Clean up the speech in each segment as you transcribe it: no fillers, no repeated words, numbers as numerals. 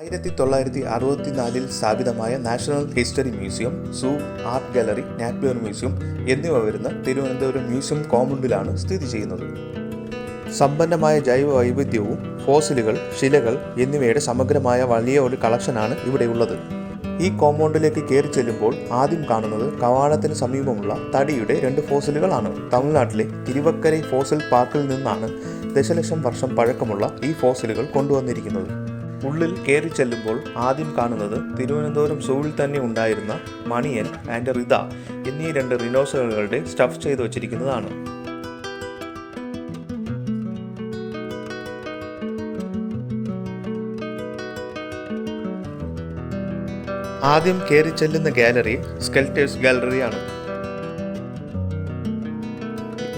1964 സ്ഥാപിതമായ national history museum, സൂ, art gallery, Napier museum എന്നിവ വരുന്ന തിരുവനന്തപുരം മ്യൂസിയം കോമ്പൗണ്ടിലാണ് സ്ഥിതി ചെയ്യുന്നത്. സമ്പന്നമായ ജൈവ വൈവിധ്യവും ഫോസിലുകൾ, ശിലകൾ എന്നിവയുടെ സമഗ്രമായ വലിയ ഒരു കളക്ഷനാണ് ഇവിടെയുള്ളത്. ഈ കോമ്പൗണ്ടിലേക്ക് കയറി ചെല്ലുമ്പോൾ ആദ്യം കാണുന്നത് കവാടത്തിന് സമീപമുള്ള തടിയുടെ 2 ഫോസിലുകളാണ്. തമിഴ്നാട്ടിലെ തിരുവക്കരൈ ഫോസിൽ പാർക്കിൽ നിന്നാണ് ദശലക്ഷം വർഷം പഴക്കമുള്ള ഈ ഫോസിലുകൾ കൊണ്ടുവന്നിരിക്കുന്നത്. ഉള്ളിൽ കയറി ചെല്ലുമ്പോൾ ആദ്യം കാണുന്നത് തിരുവനന്തപുരം സൂവിൽ തന്നെ ഉണ്ടായിരുന്ന മണിയൻ ആൻഡ് റിത എന്നീ 2 റിനോസറുകളുടെ സ്റ്റഫ് ചെയ്തു വച്ചിരിക്കുന്നതാണ്. ആദ്യം കയറി ചെല്ലുന്ന ഗാലറി സ്കെൽറ്റേഴ്സ് ഗാലറിയാണ്.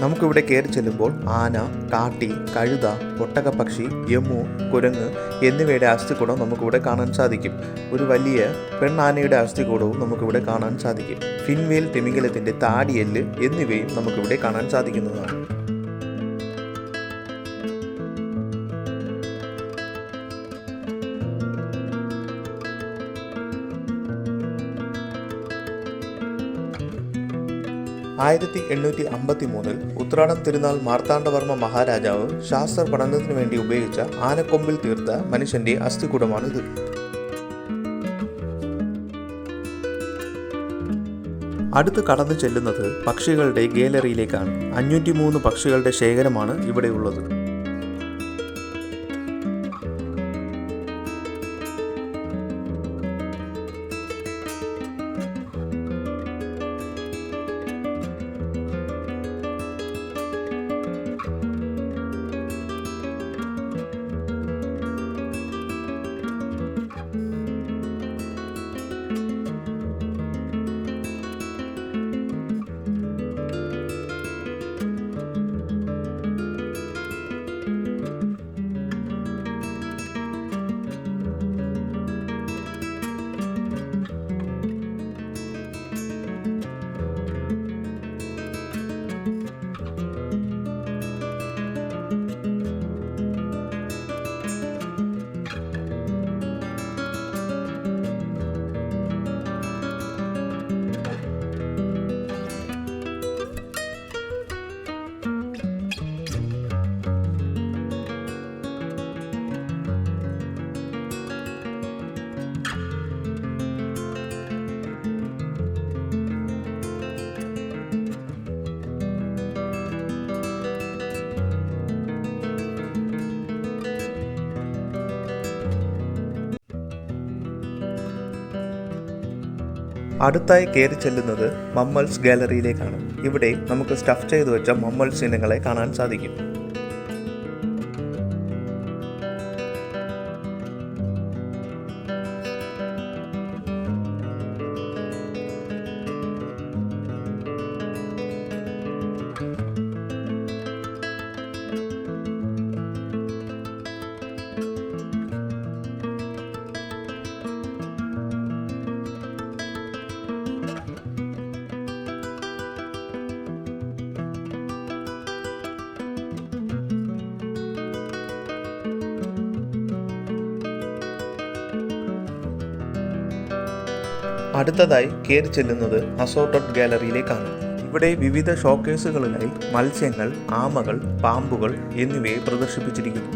നമുക്കിവിടെ കയറി ചെല്ലുമ്പോൾ ആന, കാട്ടി, കഴുത, ഒട്ടകപ്പക്ഷി, യമു, കുരങ്ങ് എന്നിവയുടെ അസ്ഥികൂടം നമുക്കിവിടെ കാണാൻ സാധിക്കും. ഒരു വലിയ പെണ്ണാനയുടെ അസ്ഥികൂടവും നമുക്കിവിടെ കാണാൻ സാധിക്കും. ഫിൻവേൽ തിമിംഗലത്തിന്റെ താടിയെല്ല് എന്നിവയും നമുക്കിവിടെ കാണാൻ സാധിക്കുന്നതാണ്. ആയിരത്തി 1853 ഉത്രാടം തിരുനാൾ മാർത്താണ്ഡവർമ്മ മഹാരാജാവ് ശാസ്ത്ര പഠനത്തിനു വേണ്ടി ഉപയോഗിച്ച ആനക്കൊമ്പിൽ തീർത്ത മനുഷ്യന്റെ അസ്ഥികൂടമാണിത്. അടുത്ത് കടന്നു ചെല്ലുന്നത് പക്ഷികളുടെ ഗാലറിയിലേക്കാണ്. 503 പക്ഷികളുടെ ശേഖരമാണ് ഇവിടെയുള്ളത്. അടുത്തായി കയറി ചെല്ലുന്നത് മമ്മൽസ് ഗാലറിയിലേക്കാണ്. ഇവിടെ നമുക്ക് സ്റ്റഫ് ചെയ്തു വെച്ച മമ്മൽസ് ഇനങ്ങളെ കാണാൻ സാധിക്കും. അടുത്തതായി കയറി ചെല്ലുന്നത് അസോർട്ടഡ് ഗാലറിയിലേക്കാണ്. ഇവിടെ വിവിധ ഷോക്കേസുകളിലായി മത്സ്യങ്ങൾ, ആമകൾ, പാമ്പുകൾ എന്നിവയെ പ്രദർശിപ്പിച്ചിരിക്കുന്നു.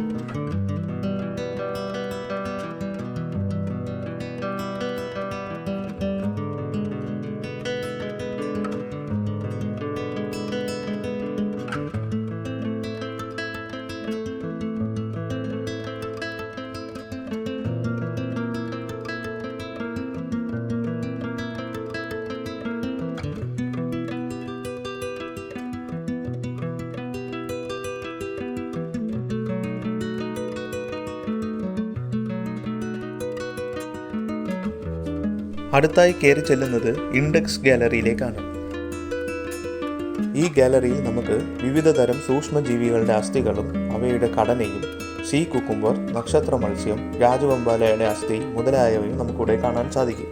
അടുത്തായി കയറി ചെല്ലുന്നത് ഇൻഡെക്സ് ഗാലറിയിലേക്കാണ്. ഈ ഗാലറിയിൽ നമുക്ക് വിവിധ തരം സൂക്ഷ്മജീവികളുടെ അസ്ഥികളും അവയുടെ ഘടനയും, സീ കുക്കുംബർ, നക്ഷത്ര മത്സ്യം, രാജവെമ്പാലയുടെ അസ്ഥി മുതലായവയും നമുക്കിവിടെ കാണാൻ സാധിക്കും.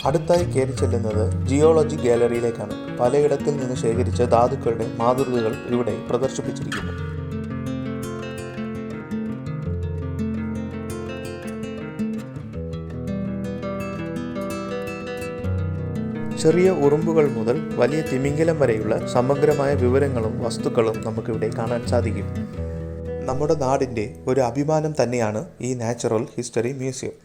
അടുത്തായി കയറി ചെല്ലുന്നത് ജിയോളജി ഗാലറിയിലേക്കാണ്. പലയിടത്തിൽ നിന്ന് ശേഖരിച്ച ധാതുക്കളുടെ മാതൃകകൾ ഇവിടെ പ്രദർശിപ്പിച്ചിരിക്കുന്നു. ചെറിയ ഉറുമ്പുകൾ മുതൽ വലിയ തിമിംഗലം വരെയുള്ള സമഗ്രമായ വിവരങ്ങളും വസ്തുക്കളും നമുക്കിവിടെ കാണാൻ സാധിക്കും. നമ്മുടെ നാടിൻ്റെ ഒരു അഭിമാനം തന്നെയാണ് ഈ നാച്ചുറൽ ഹിസ്റ്ററി മ്യൂസിയം.